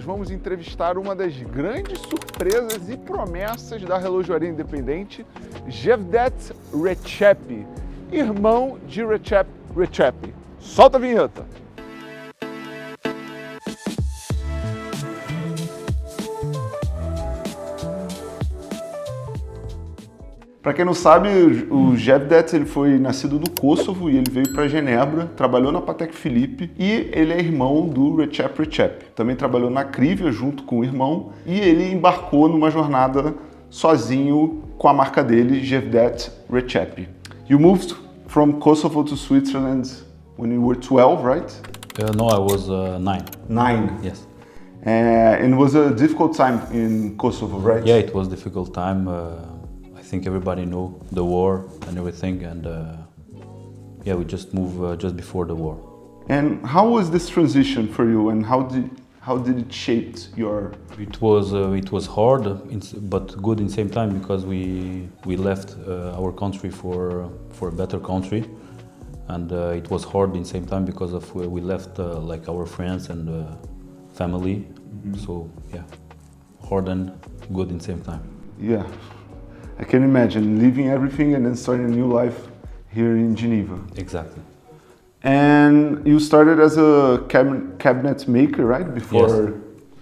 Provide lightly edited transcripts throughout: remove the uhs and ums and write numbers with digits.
nós vamos entrevistar uma das grandes surpresas e promessas da relojoaria independente, Xhevdet Rexhepi, irmão de Rexhepi. Solta a vinheta! Para quem não sabe, o Xhevdet ele foi nascido no Kosovo e ele veio para Genebra, trabalhou na Patek Philippe e ele é irmão do Rexhepi. Também trabalhou na Akrivia junto com o irmão e ele embarcou numa jornada sozinho com a marca dele, Xhevdet Rexhepi. You moved from Kosovo to Switzerland when you were 12, right? No, I was 9. 9? Yes. And it was a difficult time in Kosovo, right? Yeah, it was a difficult time. I think everybody know the war and everything, and yeah, we just moved just before the war. And how was this transition for you, and how did it shape your? It was hard, but good in the same time because we left our country for a better country, and it was hard in the same time because of we left like our friends and family. Mm-hmm. So yeah, hard and good in the same time. Yeah. I can imagine leaving everything and then starting a new life here in Geneva. Exactly. And you started as a cabinet maker, right? Before Yes.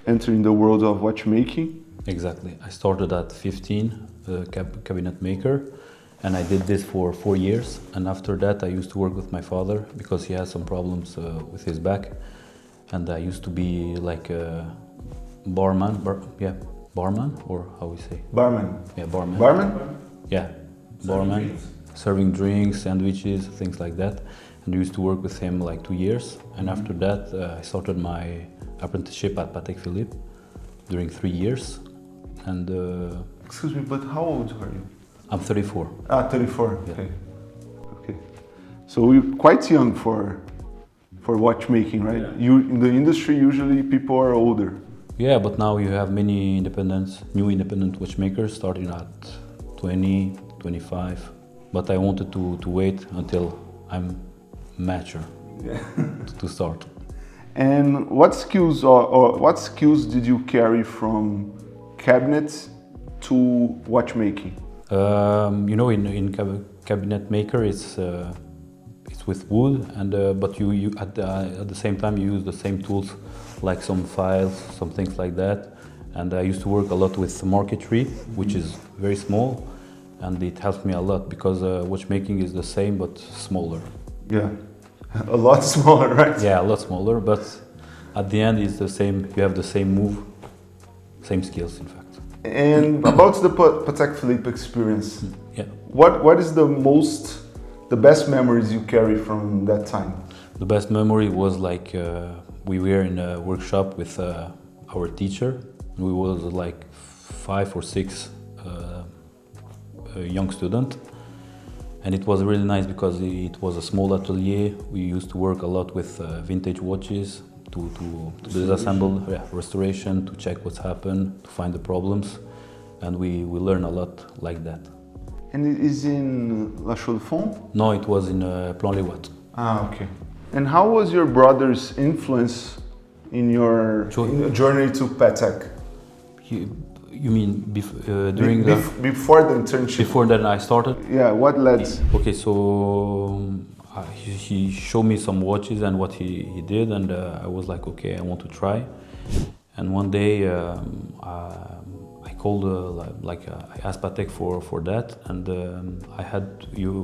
entering the world of watchmaking. Exactly. I started at 15, cabinet maker, and I did this for 4 years. And after that, I used to work with my father because he has some problems with his back. And I used to be like a barman, barman, or how we say? Barman. Yeah, barman. Barman? Yeah, barman. Serving drinks, sandwiches, things like that. And I used to work with him like 2 years. And after that, I started my apprenticeship at Patek Philippe during 3 years. And Excuse me, but how old are you? I'm 34. 34. Yeah. Okay. So you're quite young for watchmaking, right? Yeah. You in the industry usually people are older. Yeah, but now you have many new independent watchmakers starting at 20, 25. But I wanted to wait until I'm mature to start. And what skills or what skills did you carry from cabinets to watchmaking? You know, in cabinet maker, it's with wood, and but you at the same time you use the same tools, like some files, some things like that. And I used to work a lot with marquetry, which is very small, and it helped me a lot because watchmaking is the same but smaller. Yeah, a lot smaller, right? Yeah, a lot smaller, but at the end it's the same. You have the same move, same skills, in fact. And about the Patek Philippe experience, Yeah. what is the best memories you carry from that time? The best memory was like we were in a workshop with our teacher. We was like 5 or 6 young students, and it was really nice because it was a small atelier. We used to work a lot with vintage watches to disassemble, restoration, to check what's happened, to find the problems, and we learn a lot like that. And it is in La Chaux-de-Fonds? No, it was in Plan-les-Ouates. Ah, okay. And how was your brother's influence in your journey to Patek? You mean during before the internship? Before that I started? Yeah, what led? Okay, so he showed me some watches and what he did, and I was like, okay, I want to try. And one day I called, I asked Patek for that, and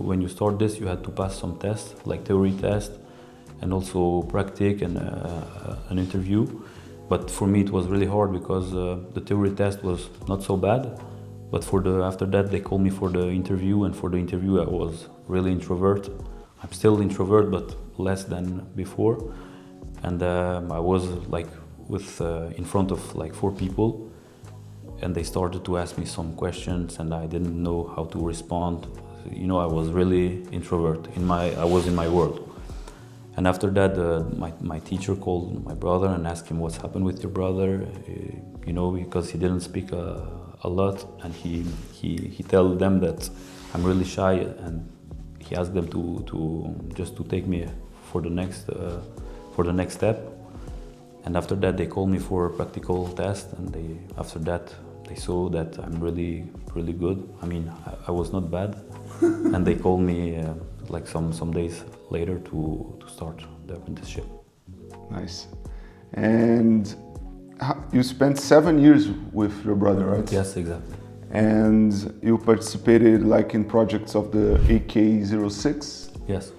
when you start this, you had to pass some tests, like theory test, and also practice and an interview. But for me it was really hard because the theory test was not so bad. But after that they called me for the interview, and for the interview I was really introvert. I'm still introvert, but less than before. And I was like in front of like 4 people, and they started to ask me some questions, and I didn't know how to respond. You know, I was really introvert. I was in my world. And after that, my teacher called my brother and asked him what's happened with your brother, you know, because he didn't speak a lot, and he told them that I'm really shy, and he asked them to take me for the next step. And after that, they called me for a practical test, and after that, they saw that I'm really, really good. I mean, I was not bad, and they called me like some days later to start the apprenticeship. Nice. And you spent 7 years with your brother, right? Yes, exactly. And you participated like in projects of the AK-06? Yes.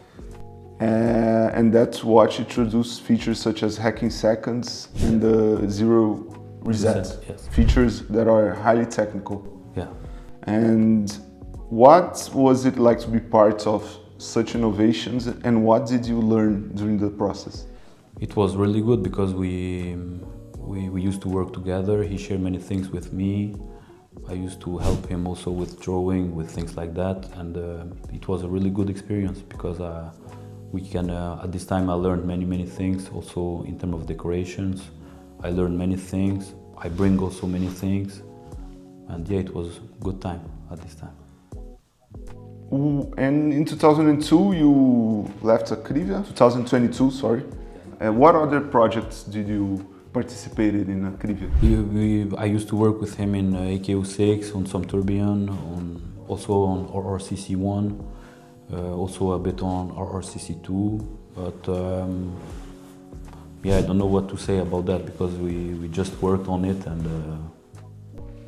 And that watch introduced features such as hacking seconds and the zero reset, yes. Features that are highly technical. Yeah. And what was it like to be part of such innovations, and what did you learn during the process? It was really good because we used to work together. He shared many things with me. I used to help him also with drawing, with things like that, and it was a really good experience because at this time I learned many things, also in terms of decorations. I learned many things. I bring also many things, and yeah, it was a good time at this time. And in 2002 you left Akrivia, 2022, sorry. What other projects did you participate in Akrivia? I used to work with him in AK-06, on some tourbillon, also on RRCC1, also a bit on RRCC2, but yeah, I don't know what to say about that because we just worked on it and...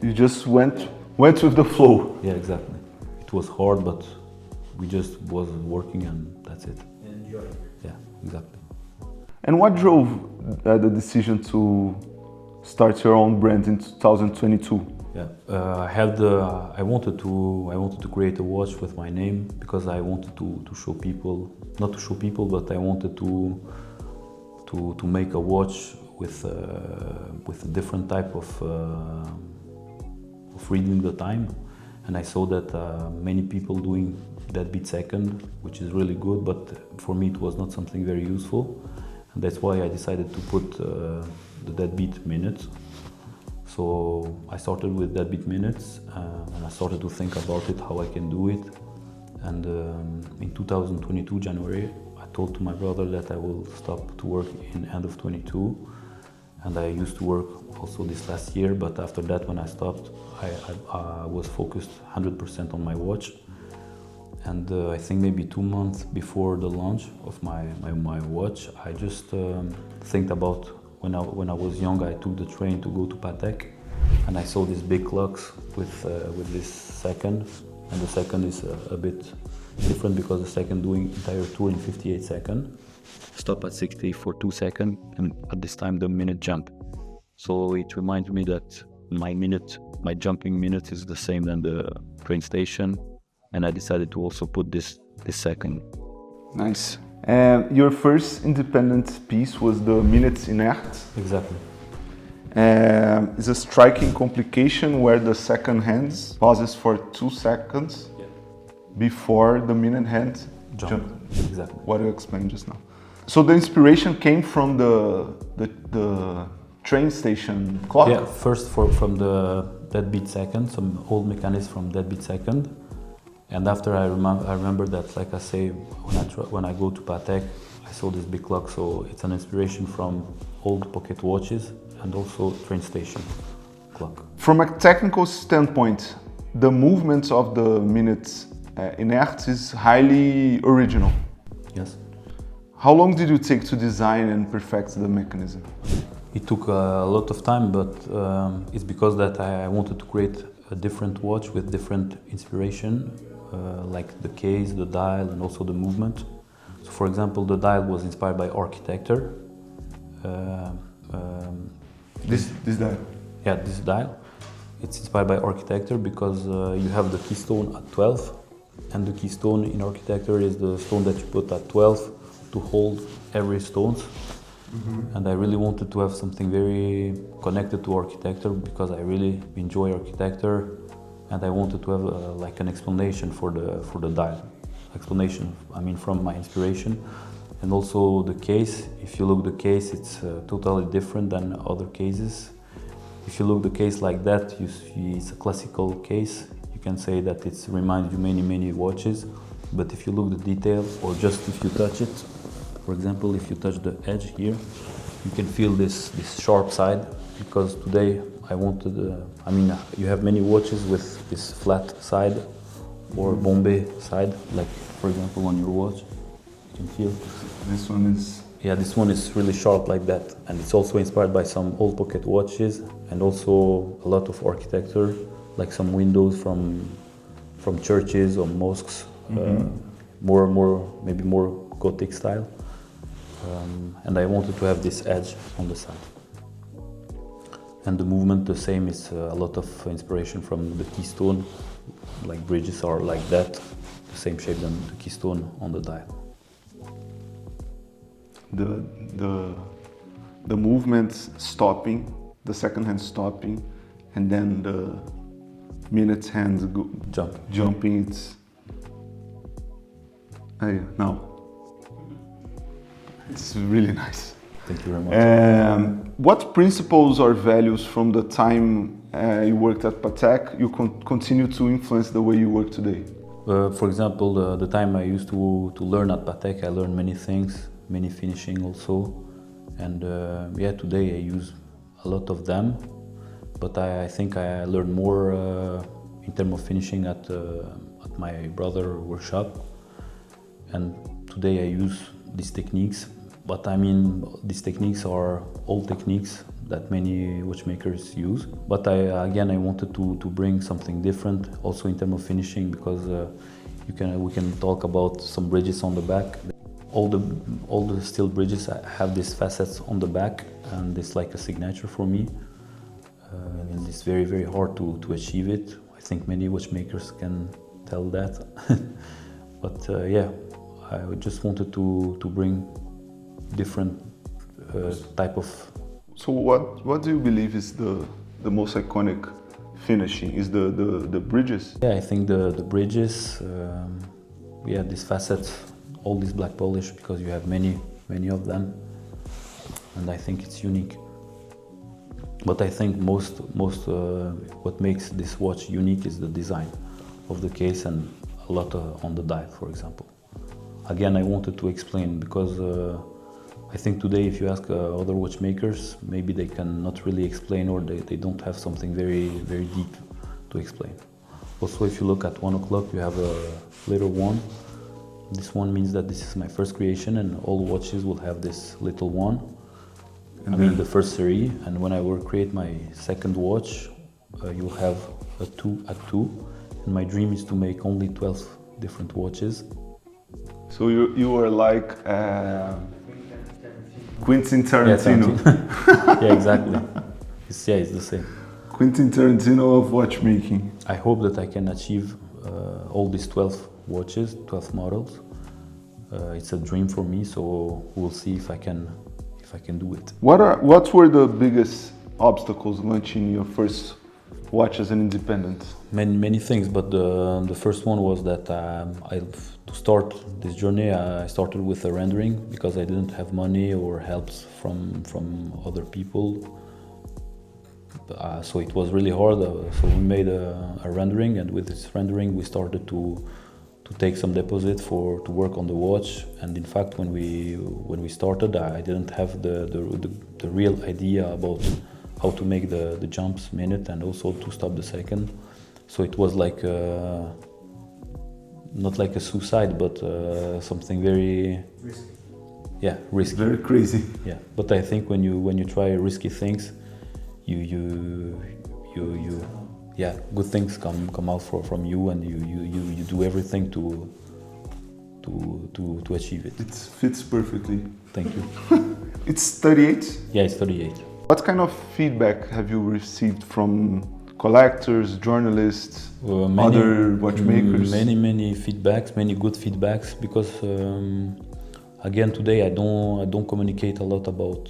You just went with the flow. Yeah, exactly. It was hard, but we just was working and that's it. Enjoy. Yeah, exactly. And what drove the decision to start your own brand in 2022? Yeah, I wanted to create a watch with my name because I wanted to show people, not to show people, but I wanted to make a watch with a different type of reading the time, and I saw that many people doing that beat second, which is really good, but for me it was not something very useful. And that's why I decided to put the dead beat minutes. So I started with dead beat minutes and I started to think about it, how I can do it. And in 2022 January, I told to my brother that I will stop to work in end of 22. And I used to work also this last year, but after that when I stopped, I was focused 100% on my watch. And I think maybe 2 months before the launch of my watch, I just think about when I was young, I took the train to go to Patek, and I saw these big clocks with this second, and the second is a bit different because the second doing entire tour in 58 seconds, stop at 60 for 2 seconds, and at this time the minute jump. So it reminds me that my jumping minute is the same than the train station. And I decided to also put this second. Nice. Your first independent piece was the minutes Inerte. Exactly. It's a striking complication where the second hand pauses for 2 seconds before the minute hand jump. Exactly. What you explained just now. So the inspiration came from the train station clock? Yeah, first from the dead beat second, some old mechanism from dead beat second. And after I remember that, like I say, when I go to Patek, I saw this big clock, so it's an inspiration from old pocket watches and also train station clock. From a technical standpoint, the movement of the minutes Inerte is highly original. Yes. How long did you take to design and perfect the mechanism? It took a lot of time, but it's because that I wanted to create a different watch with different inspiration. Like the case, the dial, and also the movement. So, for example, the dial was inspired by architecture. This dial? Yeah, this dial. It's inspired by architecture because you have the keystone at 12, and the keystone in architecture is the stone that you put at 12 to hold every stone. Mm-hmm. And I really wanted to have something very connected to architecture because I really enjoy architecture. And I wanted to have like an explanation for the dial. Explanation, I mean, from my inspiration. And also the case, if you look the case, it's totally different than other cases. If you look the case like that, you see it's a classical case. You can say that it reminds you many watches. But if you look the detail, or just if you touch it, for example, if you touch the edge here, you can feel this sharp side, because today I wanted, you have many watches with this flat side or Bombay side, like for example on your watch, you can feel. This one is... Yeah, this one is really sharp like that, and it's also inspired by some old pocket watches and also a lot of architecture, like some windows from churches or mosques, maybe more Gothic style. And I wanted to have this edge on the side. And the movement, the same, is a lot of inspiration from the keystone, like bridges are like that, the same shape than the keystone on the dial. The movements stopping, the second hand stopping, and then the minute hands jumping. It's now it's really nice. Thank you very much. What principles or values from the time you worked at Patek you continue to influence the way you work today? For example, the time I used to learn at Patek, I learned many things, many finishing also, and today I use a lot of them, but I think I learned more in terms of finishing at my brother's workshop, and today I use these techniques, but these techniques are old techniques that many watchmakers use, but I wanted to bring something different also in terms of finishing, because we can talk about some bridges on the back. All the steel bridges have these facets on the back, and it's like a signature for me. And it's very, very hard to achieve it. I think many watchmakers can tell that. But I just wanted to bring different type of. So what do you believe is the most iconic finishing? Is the bridges? Yeah, I think the bridges. These facets. All this black polish, because you have many of them, and I think it's unique. But I think most what makes this watch unique is the design of the case and a lot on the dial, for example. Again, I wanted to explain, because I think today if you ask other watchmakers, maybe they cannot really explain, or they don't have something very, very deep to explain. Also, if you look at 1 o'clock, you have a little one. This one means that this is my first creation, and all watches will have this little one. The first series, and when I will create my second watch, you'll have a 2 at 2, and my dream is to make only 12 different watches. So you are like Quentin Tarantino. Yeah, exactly. It's the same. Quentin Tarantino of watchmaking. I hope that I can achieve all these 12 watches, 12 models. It's a dream for me, so we'll see if I can do it. What were the biggest obstacles launching your first watch as an independent? Many things, but the first one was that to start this journey, I started with a rendering, because I didn't have money or helps from other people. So it was really hard. So we made a rendering, and with this rendering we started to take some deposit to work on the watch. And in fact, when we started, I didn't have the real idea about how to make the jumps minute and also to stop the second. So it was like not like a suicide, but something very risky. Yeah, risky. Very crazy. Yeah, but I think when you try risky things, good things come out from you, and you do everything to achieve it. It fits perfectly. Thank you. It's 38? Yeah, it's 38. What kind of feedback have you received from collectors, journalists, other watchmakers? Many feedbacks, many good feedbacks, because again, today I don't communicate a lot about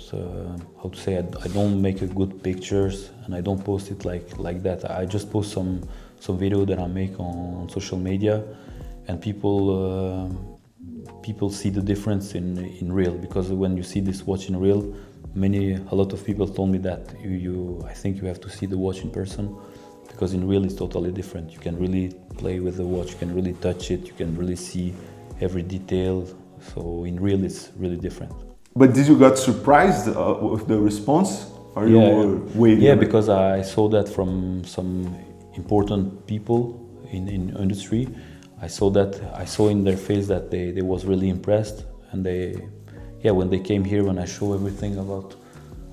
I don't make good pictures, and I don't post it like that. I just post some video that I make on social media, and people see the difference in real, because when you see this watch in real, a lot of people told me that I think you have to see the watch in person, because in real it's totally different. You can really play with the watch, you can really touch it, you can really see every detail. So in real it's really different. But did you got surprised with the response? Or you were waiting? Yeah, because I saw that from some important people in industry. I saw in their face that they was really impressed, and when they came here, when I show everything about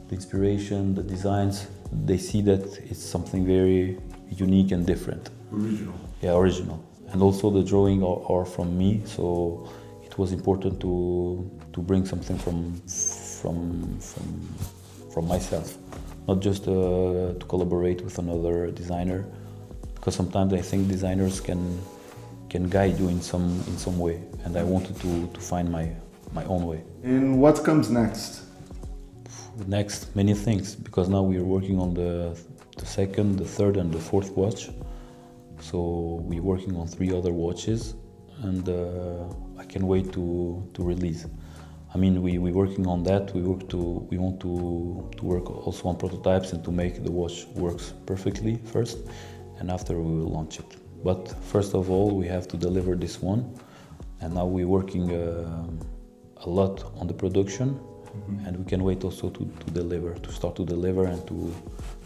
the inspiration, the designs, they see that it's something very unique and different. Original. Yeah, original. And also the drawing are from me, so it was important to bring something from myself, not just to collaborate with another designer, because sometimes I think designers can guide you in some way, and I wanted to find my own way. And what comes next? Next, many things, because now we are working on the second, the third, and the fourth watch. So we're working on 3 other watches, and I can't wait to release. I mean, we're working on that. We want to work also on prototypes and to make the watch works perfectly first, and after we will launch it. But first of all, we have to deliver this one, and now we're working a lot on the production, and we can wait also to start to deliver, and to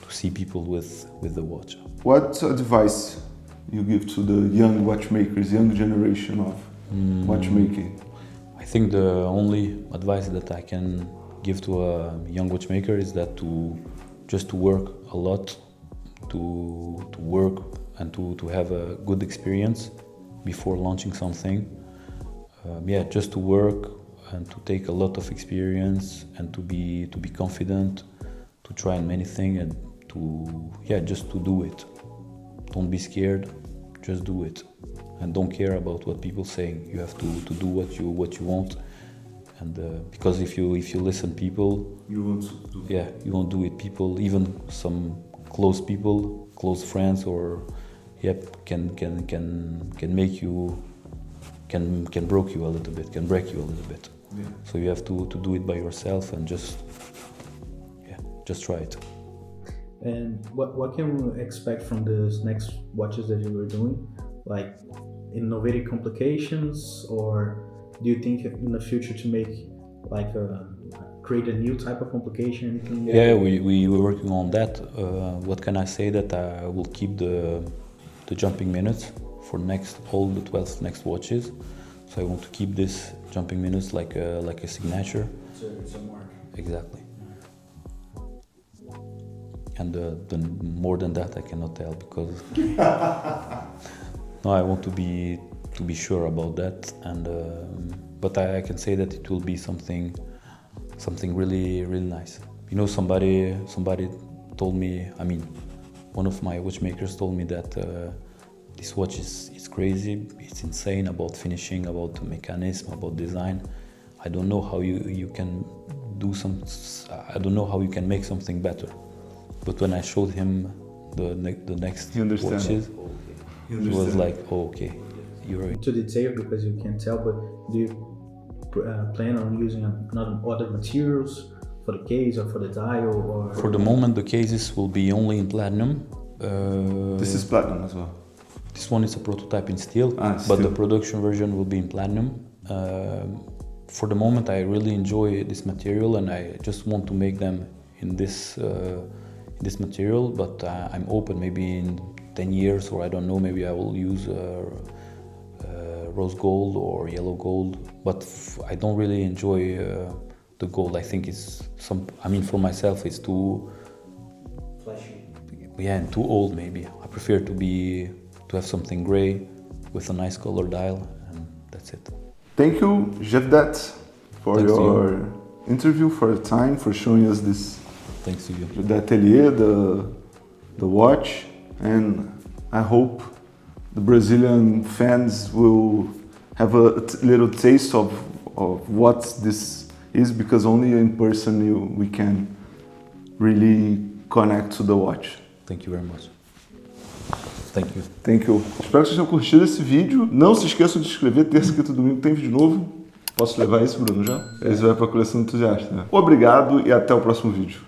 see people with the watch. What advice you give to the young watchmakers, young generation of watchmaking? I think the only advice that I can give to a young watchmaker is that to work a lot, to work and to have a good experience before launching something. Just to work and to take a lot of experience, and to be confident, to try many things, and just to do it. Don't be scared, just do it, and don't care about what people saying. You have to do what you want, and because if you listen people, you won't do it. People, even some close people, close friends, or can make you, can break you a little bit. Yeah. So you have to do it by yourself, and just try it. And what can we expect from these next watches that you were doing? Like innovative complications, or do you think in the future to make like create a new type of complication? Yeah, we were working on that. What can I say? That I will keep the jumping minutes for all the 12 next watches. So I want to keep this jumping minutes like a signature. It's a mark. Exactly. And more than that I cannot tell, because no, I want to be sure about that. And but I can say that it will be something really nice. You know, somebody told me. I mean, one of my watchmakers told me that this watch is crazy. It's insane about finishing, about the mechanism, about design. I don't know how you can do I don't know how you can make something better. But when I showed him the next watches, he was like, "Oh, okay, you're right." To detail, because you can't tell, but do you plan on using other materials for the case or for the dial? Or for the moment, the cases will be only in platinum. This is platinum as well. This one is a prototype in steel, but the production version will be in platinum. For the moment, I really enjoy this material, and I just want to make them in this material. But I'm open. Maybe in 10 years, or I don't know. Maybe I will use rose gold or yellow gold. But I don't really enjoy the gold. I think it's for myself, it's too flashy. Yeah, and too old. Maybe I prefer to have something gray with a nice color dial, and that's it. Thank you, Xhevdet, for your interview, for the time, for showing us this. Thanks to you. The atelier, the watch, and I hope the Brazilian fans will have a little taste of what this is, because only in person we can really connect to the watch. Thank you very much. Thank you. Thank you. Espero que vocês tenham curtido esse vídeo. Não se esqueçam de se inscrever, terça, quinta e domingo tem vídeo novo. Posso levar isso, Bruno, já? Esse vai para a coleção Entusiasta, né? Obrigado e até o próximo vídeo.